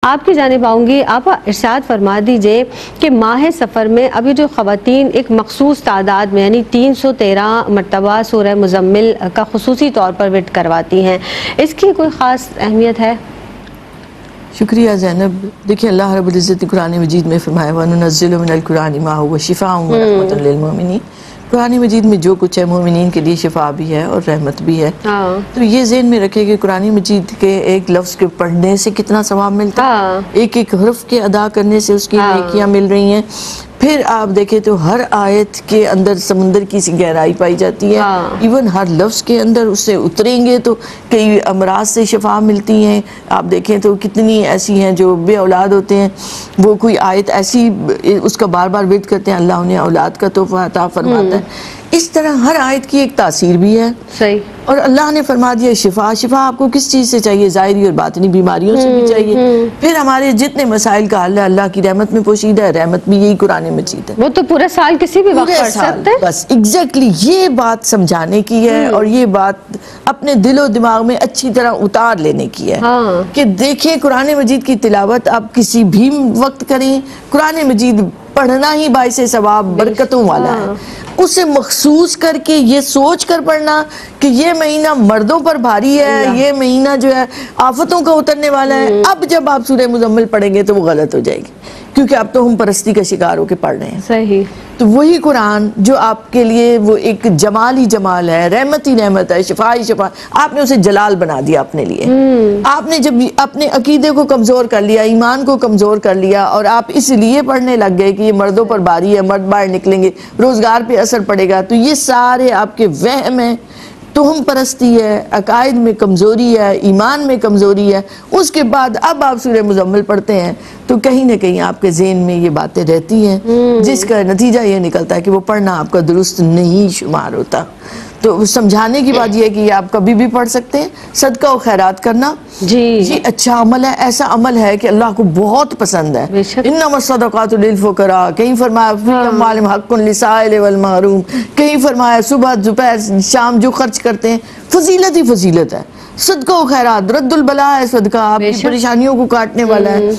آپ کی جانب آؤں گی، آپ ارشاد فرما دیجئے کہ ماہ سفر میں ابھی جو خواتین ایک مخصوص تعداد میں یعنی 313 مرتبہ سورہ مزمل کا خصوصی طور پر ورد کرواتی ہیں، اس کی کوئی خاص اہمیت ہے؟ شکریہ زینب۔ دیکھیں اللہ رب العزت قرآن مجید میں فرمایا وَنُنَزِّلُ مِنَ الْقُرْآنِ مَا هُوَ شِفَاءٌ وَرَحْمَةٌ لِلْمُؤْمِنِينَ۔ قرآن مجید میں جو کچھ ہے مومنین کے لیے شفا بھی ہے اور رحمت بھی ہے۔ تو یہ ذہن میں رکھے کہ قرآن مجید کے ایک لفظ کے پڑھنے سے کتنا ثواب ملتا ہے، ایک ایک حرف کے ادا کرنے سے اس کی نیکیاں مل رہی ہیں۔ پھر آپ دیکھیں تو ہر آیت کے اندر سمندر کی سی گہرائی پائی جاتی ہے، ایون ہر لفظ کے اندر اس سے اتریں گے تو کئی امراض سے شفا ملتی ہیں۔ آپ دیکھیں تو کتنی ایسی ہیں جو بے اولاد ہوتے ہیں، وہ کوئی آیت ایسی اس کا بار بار ورد کرتے ہیں، اللہ انہیں اولاد کا تحفہ عطا فرماتا ہے۔ اس طرح ہر آیت کی ایک تاثیر بھی ہے، صحیح، اور اللہ نے فرما دیا شفا۔ شفا آپ کو کس چیز سے چاہیے؟ ظاہری اور باطنی بیماریوں سے بھی چاہیے۔ پھر ہمارے جتنے مسائل کا حل ہے اللہ کی رحمت میں پوشیدہ ہے، رحمت بھی یہی قرآن مجید ہے۔ وہ تو پورے سال کسی بھی وقت پڑھ سکتے ہیں۔ بس ایگزیکٹلی یہ بات سمجھانے کی ہے، اور یہ بات اپنے دل و دماغ میں اچھی طرح اتار لینے کی ہے کہ دیکھیں قرآن مجید کی تلاوت آپ کسی بھی وقت کریں، قرآن مجید پڑھنا ہی باعث ثواب برکتوں والا ہے۔ اسے مخصوص کر کے یہ سوچ کر پڑھنا کہ یہ مہینہ مردوں پر بھاری ہے، یہ مہینہ جو ہے آفتوں کا اترنے والا ہے، اب جب آپ سورہ مزمل پڑھیں گے تو وہ غلط ہو جائے گی، کیونکہ اب تو ہم پرستی کا شکار ہو کے پڑھ رہے ہیں۔ صحیح۔ تو وہی قرآن جو آپ کے لیے وہ ایک جمال ہی جمال ہے، رحمت ہی رحمت ہے، شفا ہی شفا، آپ نے اسے جلال بنا دیا اپنے لیے۔ آپ نے جب اپنے عقیدے کو کمزور کر لیا، ایمان کو کمزور کر لیا، اور آپ اس لیے پڑھنے لگ گئے کہ یہ مردوں پر بھاری ہے، مرد باہر نکلیں گے، روزگار پہ اثر پڑے گا، تو یہ سارے آپ کے وہم ہیں، توہم پرستی ہے، عقائد میں کمزوری ہے، ایمان میں کمزوری ہے۔ اس کے بعد اب آپ سورہ مزمل پڑھتے ہیں تو کہیں نہ کہیں آپ کے ذہن میں یہ باتیں رہتی ہیں، جس کا نتیجہ یہ نکلتا ہے کہ وہ پڑھنا آپ کا درست نہیں شمار ہوتا۔ تو سمجھانے کی بات یہ ہے کہ یہ آپ کبھی بھی پڑھ سکتے ہیں۔ صدقہ و خیرات کرنا یہ اچھا عمل ہے، ایسا عمل ہے کہ اللہ کو بہت پسند ہے۔ انما الصدقات للفقراء، کہیں فرمایا فی اموالہم حق للسائل والمحروم، کہیں فرمایا صبح دوپہر شام جو خرچ کرتے ہیں فضیلت ہی فضیلت ہے۔ صدقہ و خیرات رد البلاء ہے، صدقہ آپ کی پریشانیوں کو کاٹنے والا ہے۔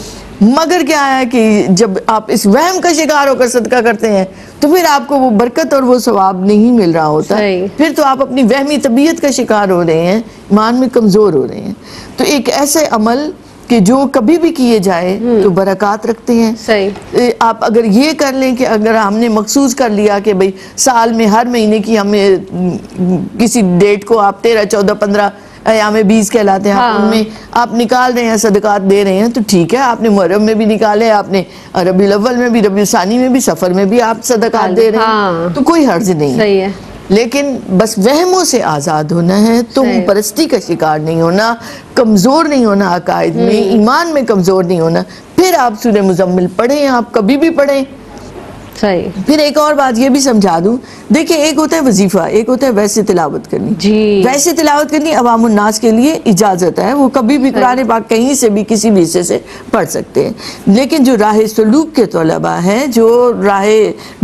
مگر کیا ہے کہ جب آپ اس وہم کا شکار ہو کر صدقہ کرتے ہیں تو پھر آپ کو وہ برکت اور وہ ثواب نہیں مل رہا ہوتا، پھر تو آپ اپنی وہمی طبیعت کا شکار ہو رہے ہیں، ایمان میں کمزور ہو رہے ہیں۔ تو ایک ایسے عمل کہ جو کبھی بھی کیے جائے تو برکات رکھتے ہیں۔ آپ اگر یہ کر لیں کہ اگر ہم نے مخصوص کر لیا کہ بھئی سال میں ہر مہینے کی ہمیں کسی ڈیٹ کو آپ 13 14 15 ایام 20 کہلاتے ہیں، ان میں آپ نکال رہے ہیں، صدقات دے رہے ہیں، تو ٹھیک ہے، آپ نے محرم میں بھی نکالے، آپ نے ربیع الاول میں بھی، ربیع الثانی میں بھی، سفر میں بھی آپ صدقات دے رہے ہیں، تو کوئی حرج نہیں ہے۔ لیکن بس وہموں سے آزاد ہونا ہے، تم پرستی کا شکار نہیں ہونا، کمزور نہیں ہونا عقائد میں، ایمان میں کمزور نہیں ہونا۔ پھر آپ سورہ مزمل پڑھیں، آپ کبھی بھی پڑھیں۔ پھر ایک اور بات یہ بھی سمجھا دوں، دیکھیں ایک ہوتا ہے وظیفہ، ایک ہوتا ہے ویسے تلاوت کرنی۔ ویسے تلاوت کرنی عوام الناس کے لیے اجازت ہے، وہ کبھی بھی قرآن پاک کہیں سے بھی کسی بھی حصے سے پڑھ سکتے ہیں۔ لیکن جو راہ سلوک کے طلباء ہیں، جو راہ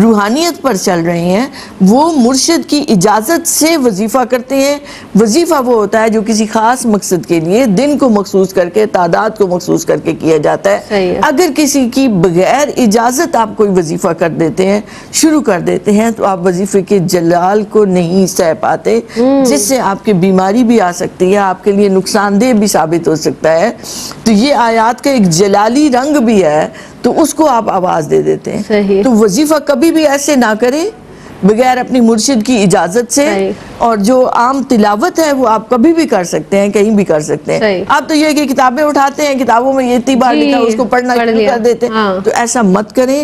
روحانیت پر چل رہے ہیں، وہ مرشد کی اجازت سے وظیفہ کرتے ہیں۔ وظیفہ وہ ہوتا ہے جو کسی خاص مقصد کے لیے دن کو مخصوص کر کے، تعداد کو مخصوص کر کے کیا جاتا ہے۔ اگر کسی کی بغیر اجازت آپ کوئی وظیفہ کر دیتے ہیں، شروع کر دیتے ہیں، تو آپ وظیفے کے جلال کو نہیں سہ پاتے، جس سے آپ کی بیماری بھی آ سکتی ہے، آپ کے لیے نقصان دہ بھی ثابت ہو سکتا ہے۔ تو یہ آیات کا ایک جلالی رنگ بھی ہے، تو اس کو آپ آواز دے دیتے ہیں۔ تو وظیفہ کبھی بھی ایسے نہ کریں بغیر اپنی مرشد کی اجازت سے، اور جو عام تلاوت ہے وہ آپ کبھی بھی کر سکتے ہیں، کہیں بھی کر سکتے ہیں۔ آپ تو یہ کہ کتابیں اٹھاتے ہیں، کتابوں میں یہ اتنی بار لکھا اس کو پڑھنا شروع کر دیتے ہیں، تو ایسا مت کریں۔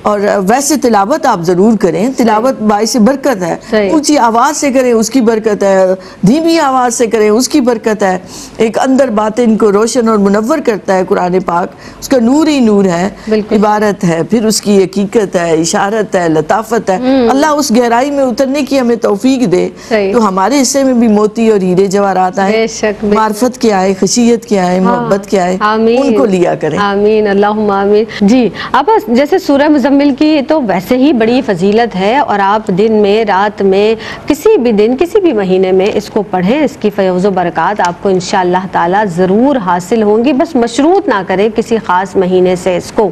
اور ویسے تلاوت آپ ضرور کریں، تلاوت باعث برکت ہے، اونچی آواز سے کریں اس کی برکت ہے، دھیمی آواز سے کریں اس کی برکت ہے۔ ایک اندر باطن کو روشن اور منور کرتا ہے قرآن پاک، اس کا نور ہی نور ہے، عبارت ہے، پھر اس کی حقیقت ہے، اشارت ہے، لطافت ہے۔ اللہ اس گہرائی میں اترنے کی ہمیں توفیق دے تو ہمارے حصے میں بھی موتی اور ہیرے جواہرات آئیں، معرفت کے آئے، خشیت کے آئے، محبت کے آئے، ان کو لیا کریں۔ آمین، اللہم آمین۔ جی آپا، جیسے سورہ مزمل کی تو ویسے ہی بڑی فضیلت ہے، اور آپ دن میں، رات میں، کسی بھی دن، کسی بھی مہینے میں اس کو پڑھیں، اس کی فیض و برکات آپ کو انشاءاللہ تعالی ضرور حاصل ہوں گی۔ بس مشروط نہ کریں کسی خاص مہینے سے اس کو۔